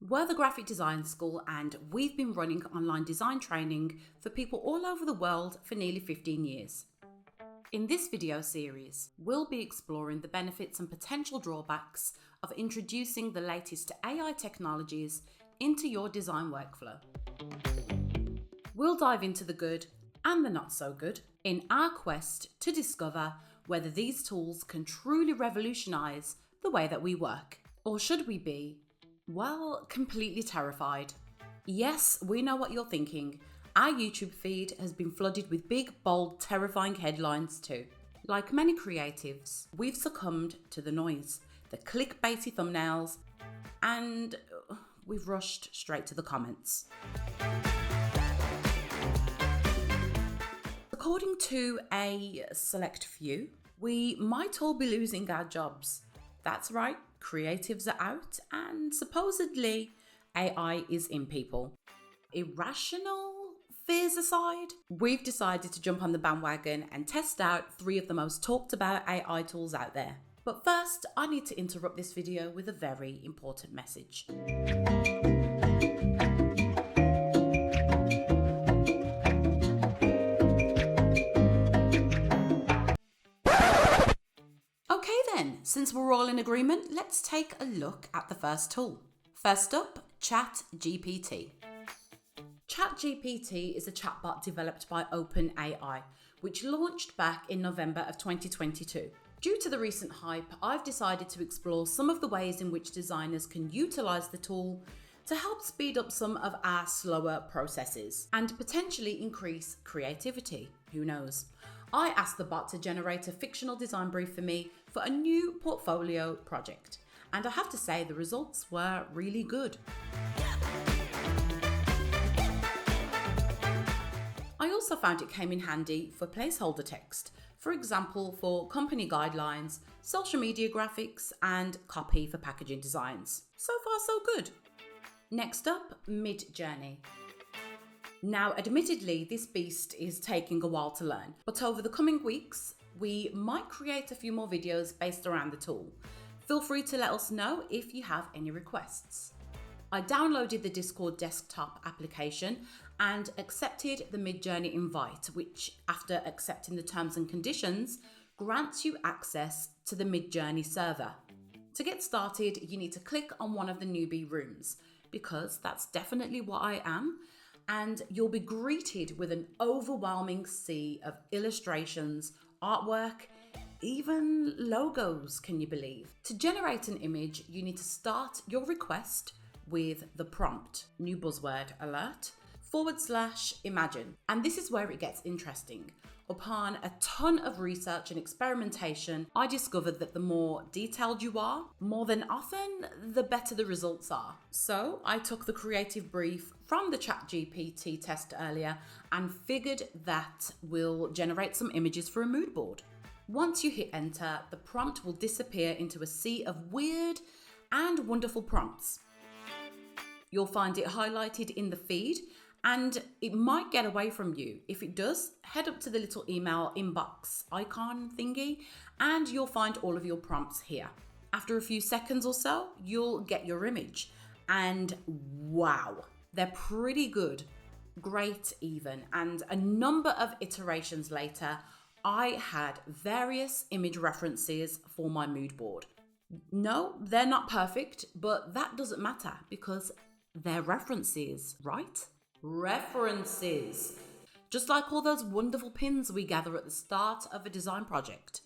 We're the Graphic Design School and we've been running online design training for people all over the world for nearly 15 years. In this video series, we'll be exploring the benefits and potential drawbacks of introducing the latest AI technologies into your design workflow. We'll dive into the good and the not so good in our quest to discover whether these tools can truly revolutionize the way that we work. Or should we be, well, completely terrified? Yes, we know what you're thinking. Our YouTube feed has been flooded with big, bold, terrifying headlines too. Like many creatives, we've succumbed to the noise, the clickbaity thumbnails, and we've rushed straight to the comments. According to a select few, we might all be losing our jobs. That's right, creatives are out and supposedly AI is in people. Irrational fears aside, we've decided to jump on the bandwagon and test out 3 of the most talked about AI tools out there. But first, I need to interrupt this video with a very important message. Okay then, since we're all in agreement, let's take a look at the first tool. First up, ChatGPT. ChatGPT is a chatbot developed by OpenAI, which launched back in November of 2022. Due to the recent hype, I've decided to explore some of the ways in which designers can utilize the tool to help speed up some of our slower processes and potentially increase creativity. Who knows? I asked the bot to generate a fictional design brief for me for a new portfolio project, and I have to say the results were really good. I also found it came in handy for placeholder text, for example for company guidelines, social media graphics, and copy for packaging designs. So far so good. Next up, MidJourney. Now, admittedly, this beast is taking a while to learn, but over the coming weeks, we might create a few more videos based around the tool. Feel free to let us know if you have any requests. I downloaded the Discord desktop application and accepted the MidJourney invite, which, after accepting the terms and conditions, grants you access to the MidJourney server. To get started, you need to click on one of the newbie rooms, because that's definitely what I am, and you'll be greeted with an overwhelming sea of illustrations, artwork, even logos, can you believe? To generate an image, you need to start your request with the prompt, new buzzword alert, /imagine. And this is where it gets interesting. Upon a ton of research and experimentation, I discovered that the more detailed you are, more than often, the better the results are. So I took the creative brief from the ChatGPT test earlier and figured that will generate some images for a mood board. Once you hit enter, the prompt will disappear into a sea of weird and wonderful prompts. You'll find it highlighted in the feed, and it might get away from you. If it does, head up to the little email inbox icon thingy and you'll find all of your prompts here. After a few seconds or so, you'll get your image. And wow, they're pretty good. Great even. And a number of iterations later, I had various image references for my mood board. No, they're not perfect, but that doesn't matter because they're references, right? References. Just like all those wonderful pins we gather at the start of a design project.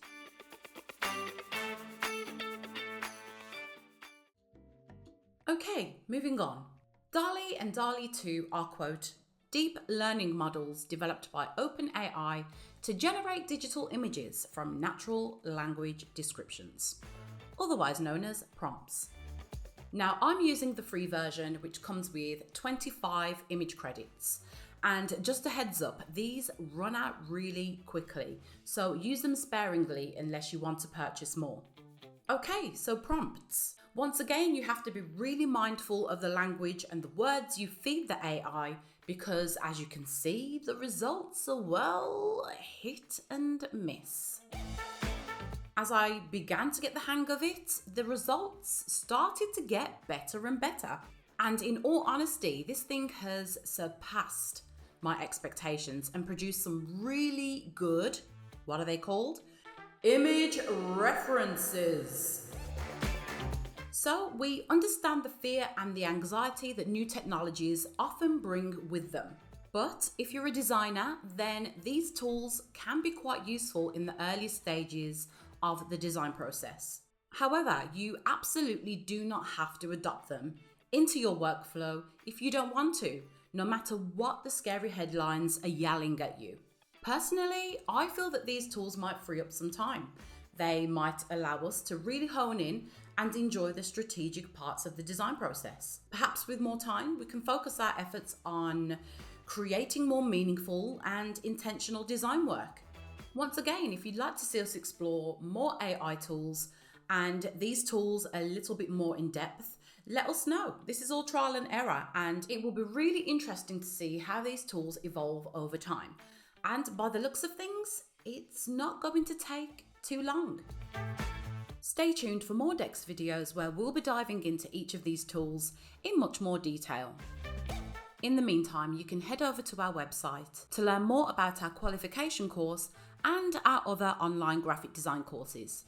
Okay, moving on. Dall-E and Dall-E 2 are, quote, deep learning models developed by OpenAI to generate digital images from natural language descriptions, otherwise known as prompts. Now, I'm using the free version, which comes with 25 image credits. And just a heads up, these run out really quickly, so use them sparingly unless you want to purchase more. Okay, so prompts. Once again, you have to be really mindful of the language and the words you feed the AI because, as you can see, the results are, well, hit and miss. As I began to get the hang of it, the results started to get better and better. And in all honesty, this thing has surpassed my expectations and produced some really good, what are they called? Image references. So we understand the fear and the anxiety that new technologies often bring with them. But if you're a designer, then these tools can be quite useful in the early stages of the design process. However, you absolutely do not have to adopt them into your workflow if you don't want to, no matter what the scary headlines are yelling at you. Personally, I feel that these tools might free up some time. They might allow us to really hone in and enjoy the strategic parts of the design process. Perhaps with more time, we can focus our efforts on creating more meaningful and intentional design work. Once again, if you'd like to see us explore more AI tools and these tools a little bit more in depth, let us know. This is all trial and error, and it will be really interesting to see how these tools evolve over time. And by the looks of things, it's not going to take too long. Stay tuned for more Dex videos where we'll be diving into each of these tools in much more detail. In the meantime, you can head over to our website to learn more about our qualification course and our other online graphic design courses.